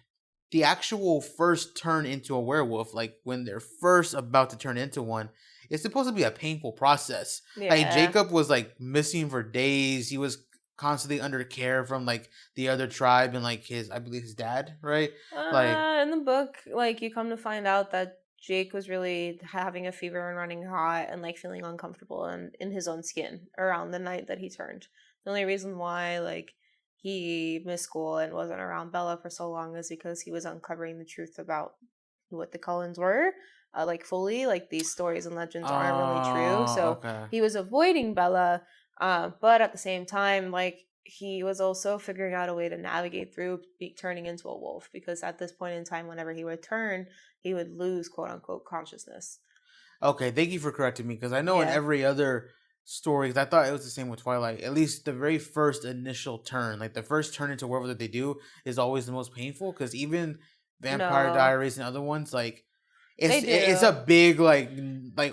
the actual first turn into a werewolf, like when they're first about to turn into one, it's supposed to be a painful process. Like Yeah. Jacob was like missing for days. He was constantly under care from like the other tribe and like I believe his dad, right? Like In the book, like you come to find out that Jake was really having a fever and running hot and like feeling uncomfortable and in his own skin around the night that he turned. The only reason why like he missed school and wasn't around Bella for so long is because he was uncovering the truth about what the Cullens were. Like fully, like these stories and legends aren't really true. So okay. he was avoiding Bella, but at the same time, like he was also figuring out a way to navigate through turning into a wolf, because at this point in time, whenever he would turn, he would lose quote unquote consciousness. Okay, thank you for correcting me because I know in Yeah. every other story, 'cause I thought it was the same with Twilight. At least the very first initial turn, like the first turn into werewolf that they do, is always the most painful. Because even Vampire No. Diaries and other ones, like They it's do. a big like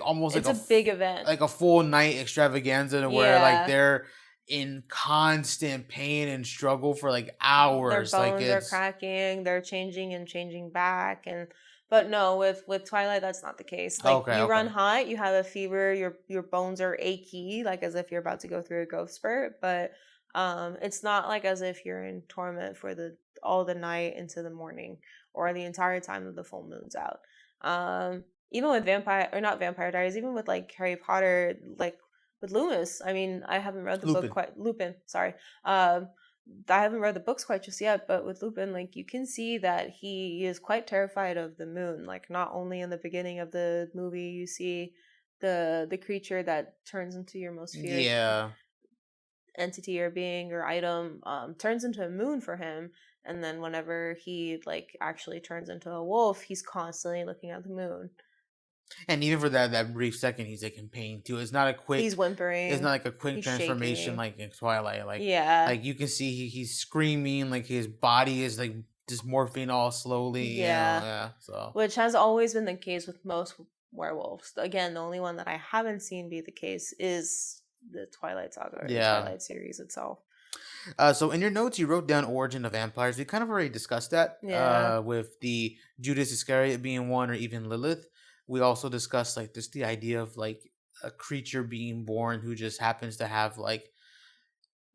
almost It's like a big event. like a full night extravaganza to where Yeah. like they're in constant pain and struggle for like Their hours. Like bones are it's cracking, they're changing and changing back, and but no, with Twilight that's not the case. Like okay, you run okay. hot, you have a fever, your bones are achy, like as if you're about to go through a growth spurt, but it's not like as if you're in torment for the all the night into the morning, or the entire time that the full moon's out. Even with Vampire, or not Vampire Diaries, even with like Harry Potter, like with Loomis. I mean, I haven't read the book Lupin. quite. Lupin, sorry. I haven't read the books quite just yet, but with Lupin, like you can see that he is quite terrified of the moon. Like not only in the beginning of the movie, you see the creature that turns into your most feared Yeah. entity or being or item, turns into a moon for him. And then whenever he like actually turns into a wolf, he's constantly looking at the moon. And even for that brief second, he's like in pain too. It's not a quick. He's whimpering. It's not like a quick He's transformation shaking. like in Twilight. Like Yeah. like you can see he's screaming. Like his body is like just morphing all slowly. Yeah. Yeah. So Which has always been the case with most werewolves. Again, the only one that I haven't seen be the case is the Twilight Saga, or the Twilight series itself. So in your notes, you wrote down origin of vampires. We kind of already discussed that. Yeah. With the Judas Iscariot being one, or even Lilith. We also discussed like just the idea of like a creature being born who just happens to have like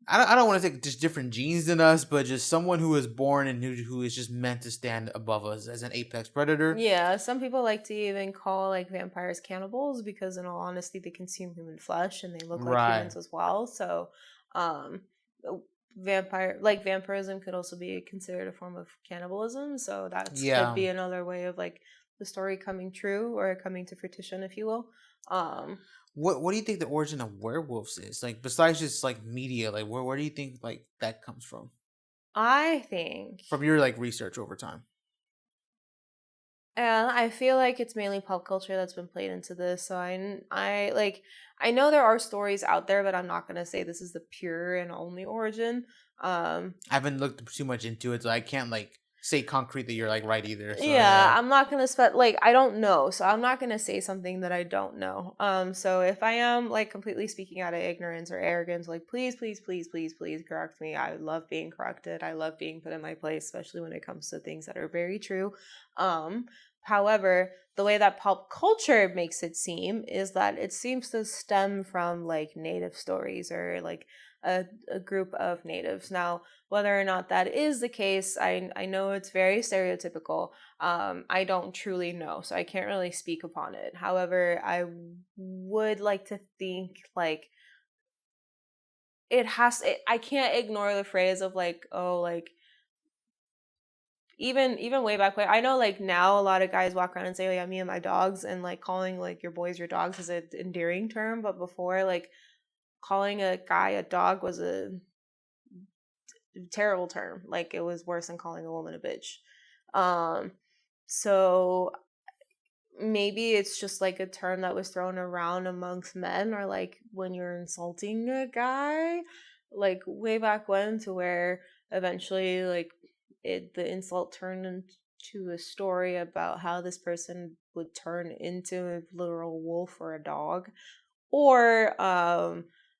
I don't want to say just different genes than us, but just someone who is born and who is just meant to stand above us as an apex predator. Yeah, some people like to even call like vampires cannibals because in all honesty they consume human flesh and they look like Right. humans as well. So um vampirism could also be considered a form of cannibalism. So that's could Yeah. be another way of like the story coming true or coming to fruition, if you will. What do you think the origin of werewolves is? Like besides just like media, like where do you think like that comes from? I think From your like research over time. and I feel like it's mainly pop culture that's been played into this. So I like I know there are stories out there, but I'm not gonna say this is the pure and only origin. I haven't looked too much into it, so I can't like say concrete that you're like right either. So Yeah, I'm not gonna like I don't know, so I'm not gonna say something that I don't know. So if I am like completely speaking out of ignorance or arrogance, like please correct me. I love being corrected. I love being put in my place, especially when it comes to things that are very true. However, the way that pop culture makes it seem is that it seems to stem from like native stories or like a group of natives. Now, whether or not that is the case, I know it's very stereotypical. I don't truly know, so I can't really speak upon it. However, I would like to think like I can't ignore the phrase of like, oh, like even way back when. I know like now a lot of guys walk around and say, oh yeah, me and my dogs, and like calling like your boys your dogs is an endearing term, but before like calling a guy a dog was a terrible term. Like it was worse than calling a woman a bitch. So maybe it's just like a term that was thrown around amongst men, or like when you're insulting a guy, like way back when, to where eventually like the insult turned into a story about how this person would turn into a literal wolf or a dog. Or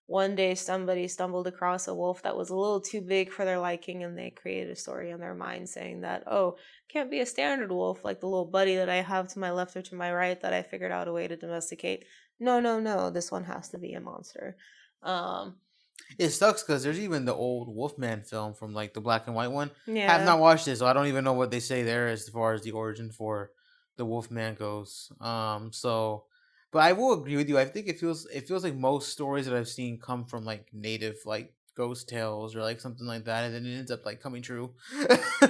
one day somebody stumbled across a wolf that was a little too big for their liking, and they created a story in their mind saying that, oh, can't be a standard wolf like the little buddy that I have to my left or to my right that I figured out a way to domesticate. No, this one has to be a monster. it sucks because there's even the old Wolfman film from like the black and white one. Yeah. Have not watched it, so I don't even know what they say there as far as the origin for the Wolfman goes. So, but I will agree with you. I think it feels like most stories that I've seen come from like native like ghost tales or like something like that, and then it ends up like coming true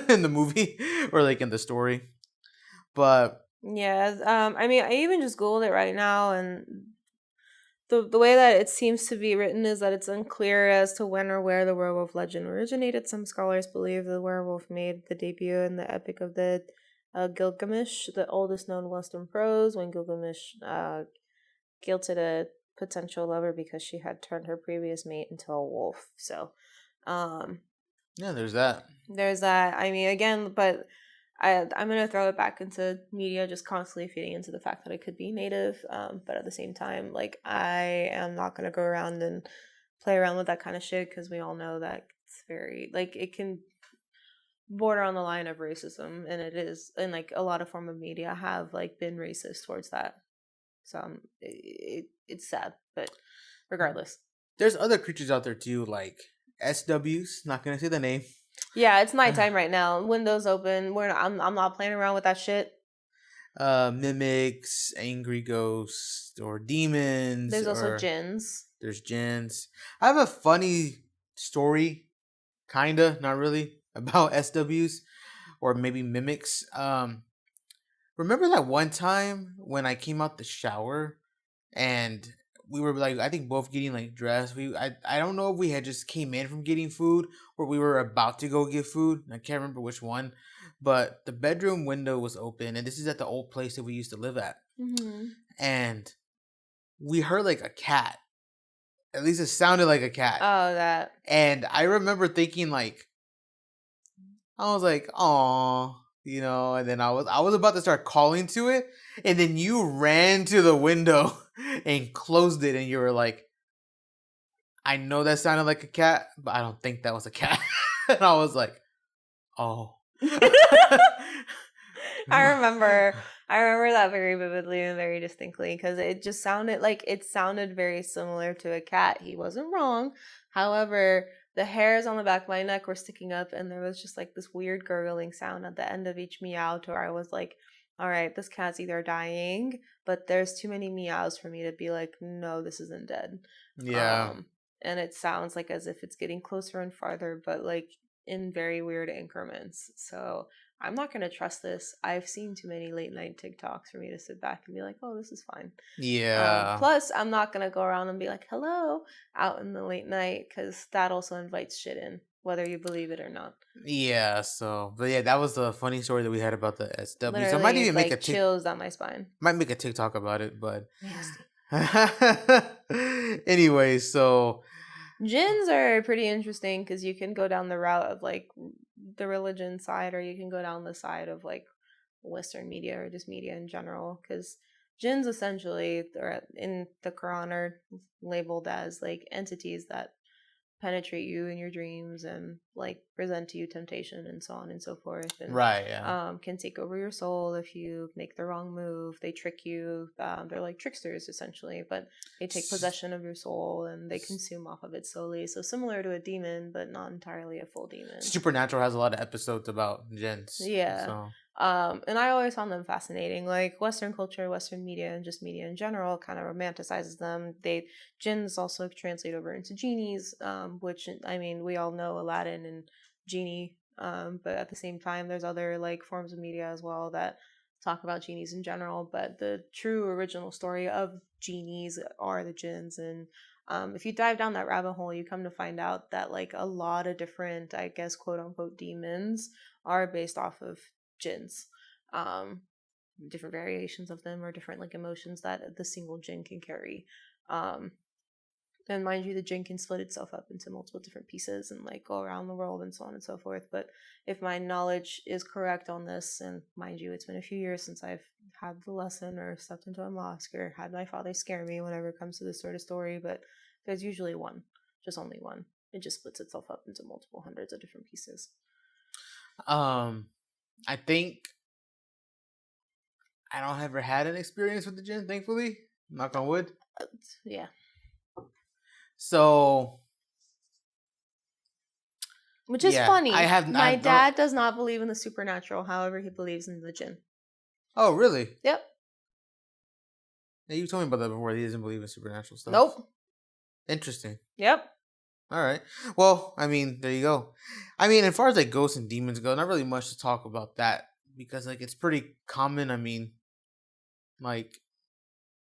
in the movie or like in the story. But Yeah, I mean, I even just googled it right now, and the way that it seems to be written is that it's unclear as to when or where the werewolf legend originated. Some scholars believe the werewolf made the debut in the Epic of the Gilgamesh, the oldest known Western prose, when Gilgamesh guilted a potential lover because she had turned her previous mate into a wolf. So, yeah, there's that. there's that. I mean, again, but I'm gonna throw it back into media, just constantly feeding into the fact that it could be native. But at the same time, like I am not gonna go around and play around with that kind of shit because we all know that it's very like it can border on the line of racism, and it is, and like a lot of form of media have like been racist towards that. So it's sad, but regardless. There's other creatures out there too, like SWs. Not gonna say the name. Yeah, it's nighttime right now. Windows open. I'm not playing around with that shit. Mimics, angry ghosts, or demons. There's also jinns. There's jinns. I have a funny story, kinda, not really, about SWs or maybe mimics. Remember that one time when I came out the shower and we were like, I think both getting like dressed. I don't know if we had just came in from getting food or we were about to go get food. I can't remember which one, but the bedroom window was open, and this is at the old place that we used to live at. Mm-hmm. And we heard like a cat. At least it sounded like a cat. Oh, that. And I remember thinking like, I was like, "Aw," and then I was about to start calling to it, and then you ran to the window and closed it, and you were like, I know that sounded like a cat, but I don't think that was a cat. And I was like, oh. I I remember that very vividly and very distinctly because it sounded very similar to a cat. He wasn't wrong. However, the hairs on the back of my neck were sticking up, and there was just like this weird gurgling sound at the end of each meow to where I was like, all right, this cat's either dying, but there's too many meows for me to be like, no, this isn't dead. Yeah. And it sounds like as if it's getting closer and farther, but like in very weird increments. So I'm not going to trust this. I've seen too many late night TikToks for me to sit back and be like, oh, this is fine. Yeah. Plus, I'm not going to go around and be like, hello, out in the late night, because that also invites shit in, whether you believe it or not. Yeah, so but yeah, that was the funny story that we had about the SW. Literally, So I might even make like, chills down my spine. might make a TikTok about it, but Nasty. anyway, so Jinns are pretty interesting because you can go down the route of like the religion side, or you can go down the side of like Western media or just media in general. Because jinns essentially, or in the Quran, are labeled as like entities that penetrate you in your dreams and like present to you temptation and so on and so forth, and right, yeah. can take over your soul if you make the wrong move. They trick you. They're like tricksters essentially, but they take possession of your soul and they consume off of it slowly. So similar to a demon, but not entirely a full demon. Supernatural has a lot of episodes about jinns. Yeah. So And I always found them fascinating. Like Western culture, Western media, and just media in general kind of romanticizes them. Jinns also translate over into genies, which I mean we all know Aladdin and genie. But at the same time, there's other like forms of media as well that talk about genies in general. But the true original story of genies are the jinns. And if you dive down that rabbit hole, you come to find out that like a lot of different, I guess, quote unquote demons are based off of jinns. Different variations of them or different like emotions that the single jinn can carry. And mind you, the jinn can split itself up into multiple different pieces and like go around the world and so on and so forth. But if my knowledge is correct on this, and mind you, it's been a few years since I've had the lesson or stepped into a mosque or had my father scare me whenever it comes to this sort of story, but there's usually one, just only one. It just splits itself up into multiple hundreds of different pieces. I think I don't ever had an experience with the jinn, thankfully. Knock on wood. Yeah. So, which is funny. My I dad does not believe in the supernatural. However, he believes in the jinn. Oh, really? Yep. Yeah, you told me about that before. He doesn't believe in supernatural stuff. Nope. Interesting. Yep. All right. Well, I mean, there you go. I mean, as far as like ghosts and demons go, not really much to talk about that because like it's pretty common. I mean, like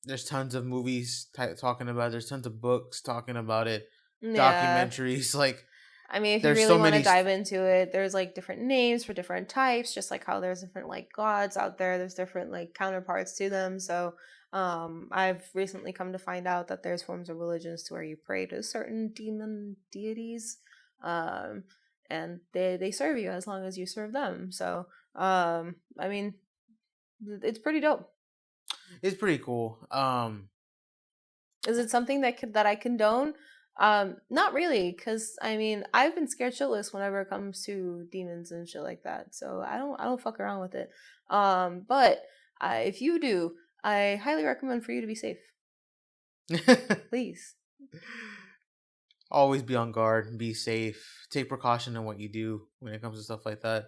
there's tons of movies talking about it. There's tons of books talking about it. Yeah. Documentaries. Like, I mean, if you really want to dive into it, there's like different names for different types, just like how there's different like gods out there. There's different like counterparts to them. So I've recently come to find out that there's forms of religions to where you pray to certain demon deities, and they serve you as long as you serve them. So I mean, it's pretty dope. It's pretty cool. Is it something that I condone? Not really, because I mean I've been scared shitless whenever it comes to demons and shit like that. So I don't fuck around with it. But if you do, I highly recommend for you to be safe. Please. Always be on guard, be safe, take precaution in what you do when it comes to stuff like that.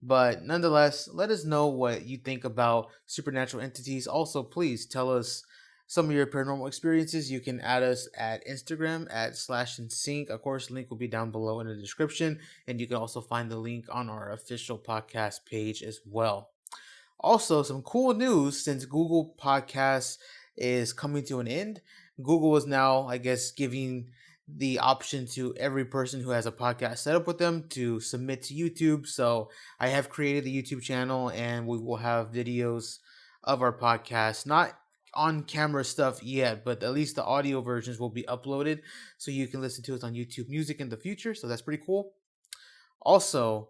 But nonetheless, let us know what you think about supernatural entities. Also, please tell us some of your paranormal experiences. You can add us at Instagram at /insync. Of course, the link will be down below in the description. And you can also find the link on our official podcast page as well. Also, some cool news since Google Podcasts is coming to an end. Google is now, I guess, giving the option to every person who has a podcast set up with them to submit to YouTube. So I have created the YouTube channel and we will have videos of our podcast, not on camera stuff yet, but at least the audio versions will be uploaded so you can listen to it on YouTube Music in the future. So that's pretty cool. Also,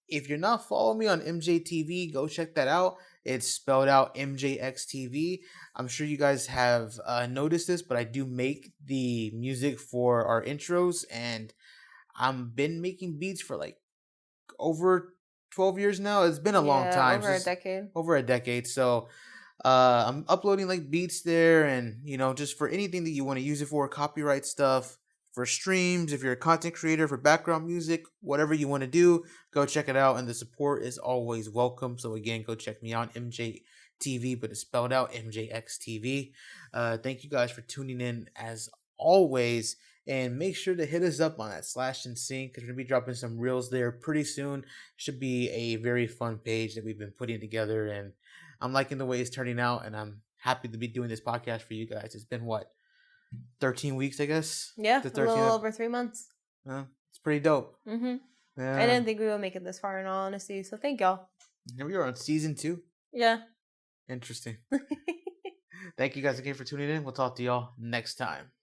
if you're not following me on MJTV, go check that out. It's spelled out MJXTV. I'm sure you guys have noticed this, but I do make the music for our intros, and I've been making beats for like over 12 years now. It's been a long time. Over a decade. Over a decade. So I'm uploading like beats there, and just for anything that you want to use it for, copyright stuff, for streams, if you're a content creator, for background music, whatever you want to do, go check it out. And the support is always welcome. So again, go check me out, MJTV, but it's spelled out MJXTV. Thank you guys for tuning in as always. And make sure to hit us up on that Slash and Sync, because we're going to be dropping some reels there pretty soon. Should be a very fun page that we've been putting together. And I'm liking the way it's turning out. And I'm happy to be doing this podcast for you guys. It's been 13 weeks, I guess? Yeah, a little over 3 months. It's pretty dope. Mm-hmm. Yeah. I didn't think we would make it this far, in all honesty. So thank y'all. Here we are on season 2. Yeah. Interesting. Thank you guys again for tuning in. We'll talk to y'all next time.